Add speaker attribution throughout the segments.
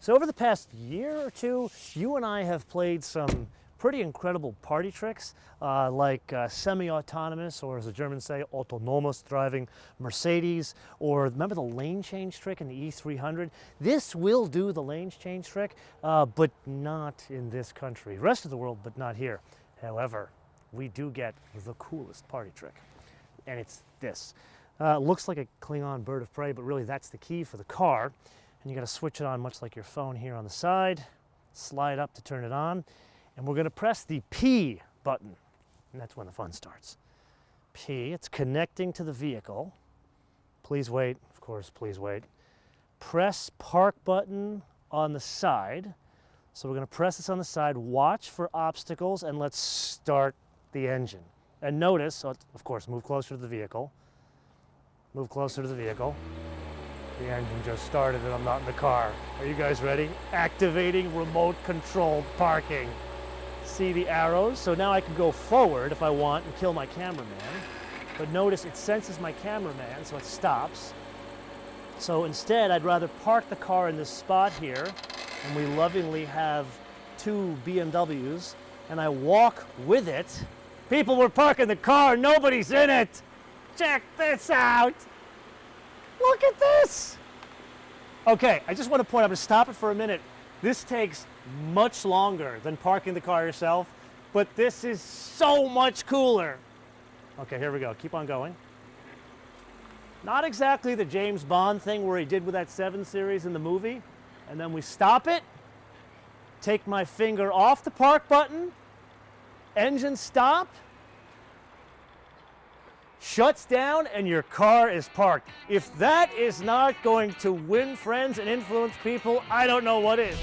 Speaker 1: So over the past year or two, you and I have played some pretty incredible party tricks, like semi-autonomous, or as the Germans say, autonomous driving Mercedes, or remember the lane change trick in the E300? This will do the lane change trick, but not in this country. Rest of the world, but not here. However, we do get the coolest party trick, and it's this. Looks like a Klingon bird of prey, but really that's the key for the car. And you got to switch it on much like your phone here on the side, slide up to turn it on, and we're going to press the P button, and that's when the fun starts. P, it's connecting to the vehicle. Please wait, of course, please wait. Press park button on the side. So we're going to press this on the side, watch for obstacles, and let's start the engine. And notice, so of course, move closer to the vehicle. Move closer to the vehicle. The engine just started and I'm not in the car. Are you guys ready? Activating remote controlled parking. See the arrows? So now I can go forward if I want and kill my cameraman. But notice it senses my cameraman, so it stops. So instead, I'd rather park the car in this spot here, and we lovingly have two BMWs, and I walk with it. People were parking the car, nobody's in it. Check this out. Look at this! Okay, I just want to point out, I'm going to stop it for a minute. This takes much longer than parking the car yourself, but this is so much cooler. Okay, here we go. Keep on going. Not exactly the James Bond thing where he did with that 7 Series in the movie. And then we stop it, take my finger off the park button, engine stop, shuts down, and your car is parked. If that is not going to win friends and influence people, I don't know what is.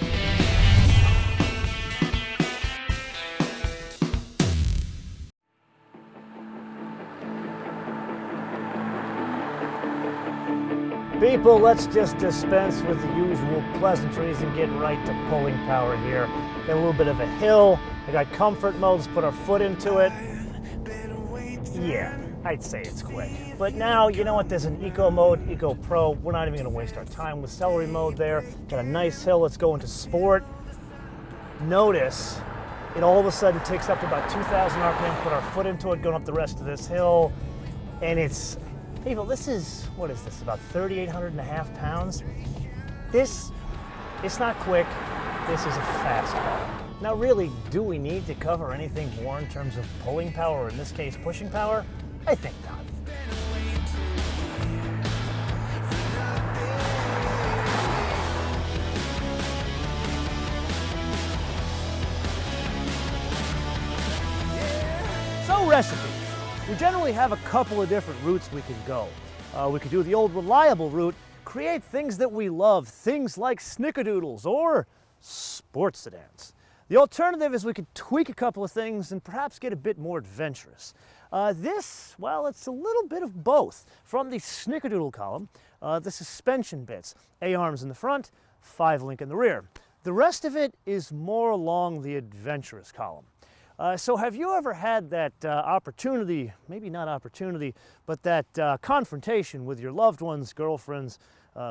Speaker 1: People, let's just dispense with the usual pleasantries and get right to pulling power here. Got a little bit of a hill. I got comfort mode. Let's put our foot into it. Yeah. I'd say it's quick. But now, you know what, there's an Eco mode, Eco Pro. We're not even gonna waste our time with celery mode there. Got a nice hill, let's go into sport. Notice, it all of a sudden takes up to about 2,000 RPM, put our foot into it, going up the rest of this hill. And it's, people, this is, what is this, about 3,800.5 pounds? This, it's not quick, this is a fast car. Now really, do we need to cover anything more in terms of pulling power, or in this case, pushing power? I think not. So recipes. We generally have a couple of different routes we can go. We could do the old reliable route, create things that we love, things like snickerdoodles or sports sedans. The alternative is we could tweak a couple of things and perhaps get a bit more adventurous. This, well, it's a little bit of both. From the snickerdoodle column, the suspension bits, A-arms in the front, 5-link in the rear. The rest of it is more along the adventurous column. So have you ever had that opportunity, maybe not opportunity, but that confrontation with your loved ones, girlfriends,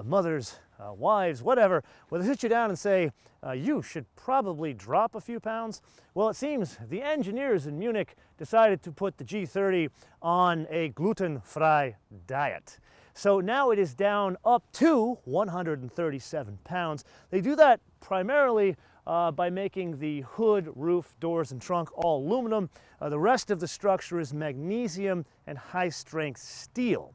Speaker 1: mothers, wives, whatever, where they sit you down and say, you should probably drop a few pounds? Well, it seems the engineers in Munich decided to put the G30 on a gluten-free diet. So now it is down up to 137 pounds. They do that primarily by making the hood, roof, doors, and trunk all aluminum. The rest of the structure is magnesium and high-strength steel.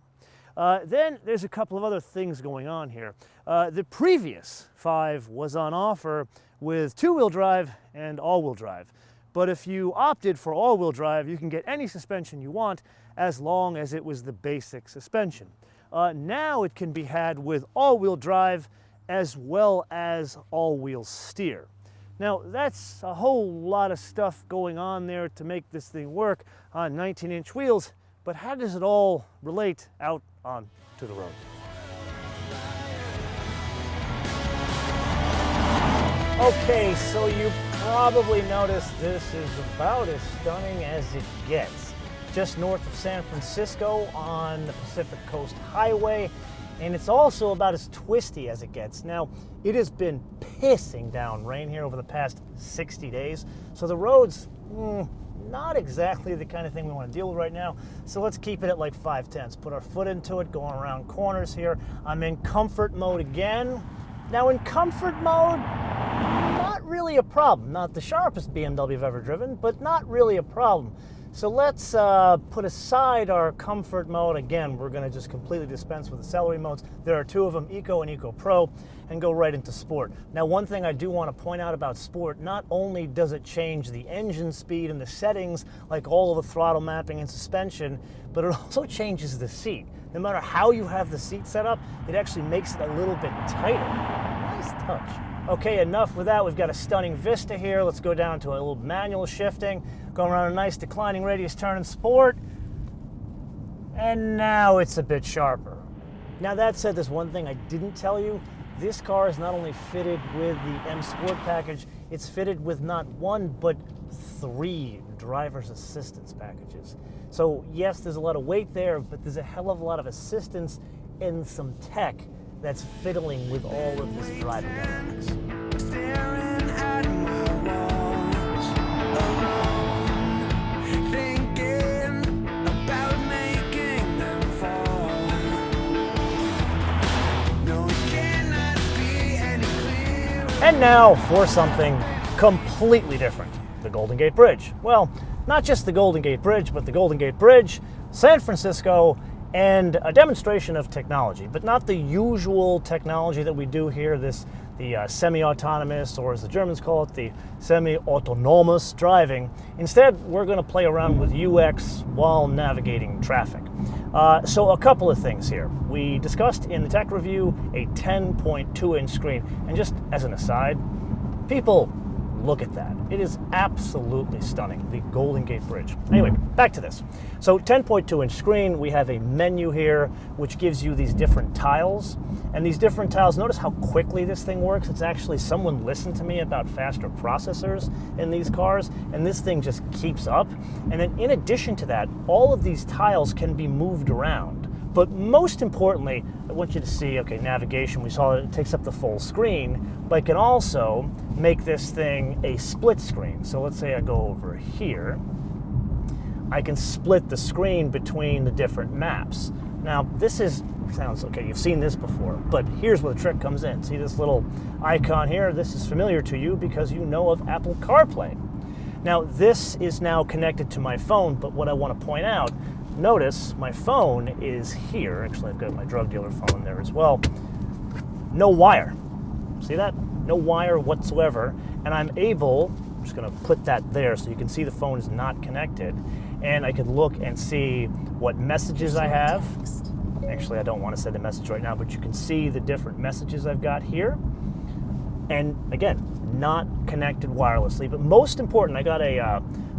Speaker 1: Then there's a couple of other things going on here. The previous 5 was on offer with 2-wheel drive and all-wheel drive. But if you opted for all-wheel drive, you can get any suspension you want as long as it was the basic suspension. Now it can be had with all-wheel drive as well as all-wheel steer. Now that's a whole lot of stuff going on there to make this thing work on 19-inch wheels, but how does it all relate out onto the road? Okay, so you probably noticed this is about as stunning as it gets. Just north of San Francisco on the Pacific Coast Highway. and it's also about as twisty as it gets. Now, it has been pissing down rain here over the past 60 days, so the roads, not exactly the kind of thing we want to deal with right now. So let's keep it at like 5/10. Put our foot into it, going around corners here. I'm in comfort mode again. Now in comfort mode, not really a problem. Not the sharpest BMW I've ever driven, but not really a problem. So let's put aside our comfort mode. Again, we're going to just completely dispense with the celery modes. There are two of them, Eco and Eco Pro, and go right into Sport. Now, one thing I do want to point out about Sport, not only does it change the engine speed and the settings, like all of the throttle mapping and suspension, but it also changes the seat. No matter how you have the seat set up, it actually makes it a little bit tighter. Nice touch. Okay, enough with that. We've got a stunning vista here. Let's go down to a little manual shifting, going around a nice declining radius turn in Sport. And now it's a bit sharper. Now that said, there's one thing I didn't tell you. This car is not only fitted with the M Sport package, it's fitted with not one, but 3 driver's assistance packages. So yes, there's a lot of weight there, but there's a hell of a lot of assistance and some tech that's fiddling with all of this driving elements.
Speaker 2: Staring at my walls, alone, thinking about making them fall. No, it cannot be any clearer.
Speaker 1: And now for something completely different, the Golden Gate Bridge. Well, not just the Golden Gate Bridge, but the Golden Gate Bridge, San Francisco, and a demonstration of technology, but not the usual technology that we do here, the semi-autonomous, or as the Germans call it, the semi-autonomous driving. Instead, we're going to play around with UX while navigating traffic. So a couple of things here. We discussed in the tech review a 10.2-inch screen, and just as an aside, people, look at that. It is absolutely stunning, the Golden Gate Bridge. Anyway, back to this. So 10.2-inch screen, we have a menu here, which gives you these different tiles. And these different tiles, notice how quickly this thing works. It's actually, someone listened to me about faster processors in these cars, and this thing just keeps up. And then in addition to that, all of these tiles can be moved around. But most importantly, I want you to see, okay, navigation, we saw it takes up the full screen, but I can also make this thing a split screen. So let's say I go over here. I can split the screen between the different maps. Now, this sounds okay, you've seen this before, but here's where the trick comes in. See this little icon here? This is familiar to you because you know of Apple Carplay. Now, this is now connected to my phone, but what I want to point out, notice my phone is here. Actually, I've got my drug dealer phone there as well. No wire. See that? No wire whatsoever. And I'm just going to put that there so you can see the phone is not connected. And I can look and see what messages I have. Actually, I don't want to send a message right now, but you can see the different messages I've got here. And again, not connected wirelessly. But most important, I got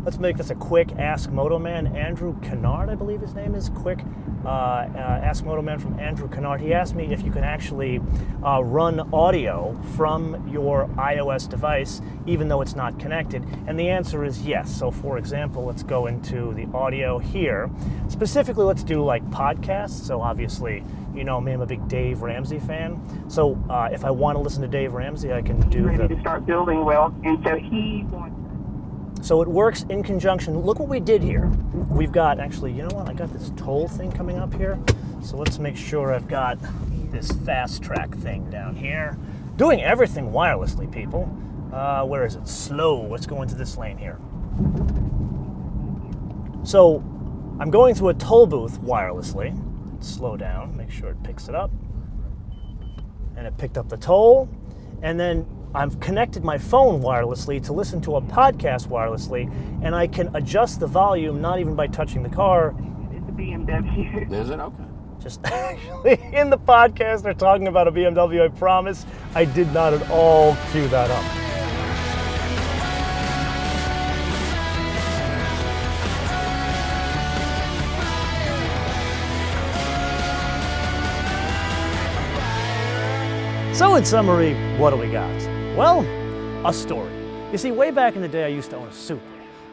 Speaker 1: let's make this a quick Ask MotoMan. Andrew Kennard, I believe his name is. Quick Ask MotoMan from Andrew Kennard. He asked me if you can actually run audio from your iOS device, even though it's not connected. And the answer is yes. So for example, let's go into the audio here. Specifically, let's do like podcasts. So obviously, you know me, I'm a big Dave Ramsey fan. So if I want to listen to Dave Ramsey, I can do
Speaker 3: ready to start building well, and so he wants.
Speaker 1: So it works in conjunction. Look what we did here. We've got, actually, you know what? I got this toll thing coming up here. So let's make sure I've got this fast track thing down here. Doing everything wirelessly, people. Where is it? Slow. Let's go into this lane here. So I'm going through a toll booth wirelessly. Slow down, make sure it picks it up. And it picked up the toll. And then I've connected my phone wirelessly to listen to a podcast wirelessly, and I can adjust the volume not even by touching the car.
Speaker 3: It's a BMW.
Speaker 4: Is it? Okay.
Speaker 1: Just actually in the podcast they're talking about a BMW, I promise. I did not at all cue that up. So in summary, what do we got? Well, a story. You see, way back in the day, I used to own a Supra.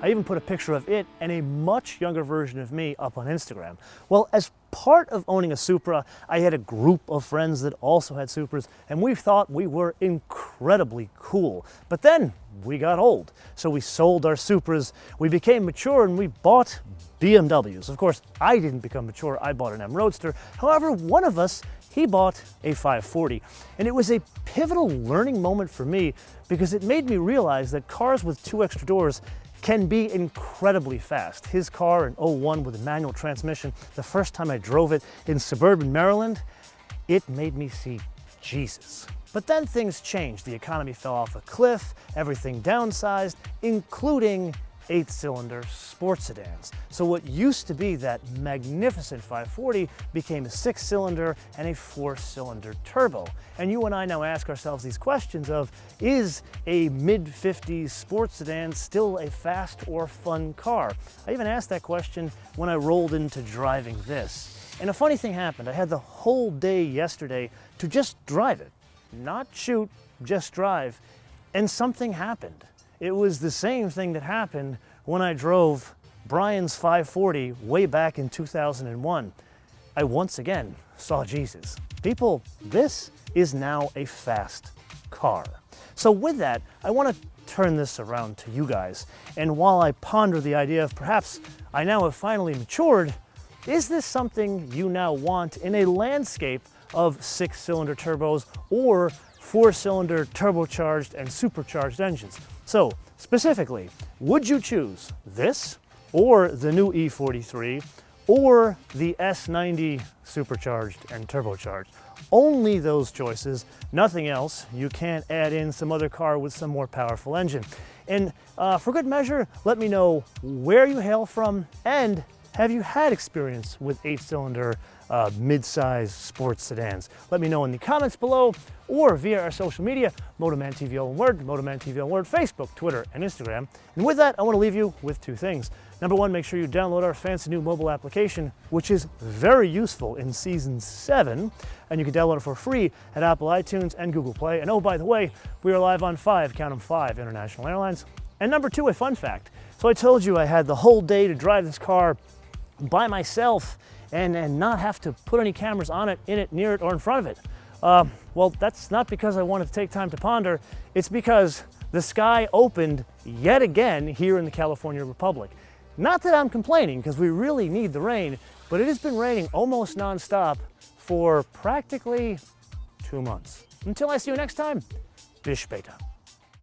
Speaker 1: I even put a picture of it and a much younger version of me up on Instagram. Well, as part of owning a Supra, I had a group of friends that also had Supras, and we thought we were incredibly cool. But then we got old, so we sold our Supras, we became mature, and we bought BMWs. Of course, I didn't become mature, I bought an M Roadster. However, one of us, he bought a 540. And it was a pivotal learning moment for me because it made me realize that cars with 2 extra doors can be incredibly fast. His car in '01 with a manual transmission, the first time I drove it in suburban Maryland, it made me see Jesus. But then things changed. The economy fell off a cliff, everything downsized, including 8-cylinder sports sedans. So what used to be that magnificent 540 became a 6-cylinder and a 4-cylinder turbo. And you and I now ask ourselves these questions of, is a mid-50s sports sedan still a fast or fun car? I even asked that question when I rolled into driving this. And a funny thing happened. I had the whole day yesterday to just drive it. Not shoot, just drive. And something happened. It was the same thing that happened when I drove Brian's 540 way back in 2001. I once again saw Jesus. People, this is now a fast car. So with that, I want to turn this around to you guys. And while I ponder the idea of perhaps I now have finally matured, is this something you now want in a landscape of 6-cylinder turbos or 4-cylinder turbocharged and supercharged engines? So specifically, would you choose this or the new E43 or the S90 supercharged and turbocharged? Only those choices, nothing else. You can't add in some other car with some more powerful engine. And for good measure, let me know where you hail from and have you had experience with 8-cylinder mid-size sports sedans? Let me know in the comments below or via our social media, MotoManTV all one word, MotoManTV all one word, Facebook, Twitter, and Instagram. And with that, I want to leave you with 2 things. Number 1, make sure you download our fancy new mobile application, which is very useful in Season 7, and you can download it for free at Apple iTunes and Google Play. And oh, by the way, we are live on 5, count them 5, international airlines. And number 2, a fun fact. So I told you I had the whole day to drive this car by myself and not have to put any cameras on it, in it, near it, or in front of it. Well, that's not because I wanted to take time to ponder. It's because the sky opened yet again here in the California Republic. Not that I'm complaining, because we really need the rain, but it has been raining almost nonstop for practically 2 months. Until I see you next time, bis später.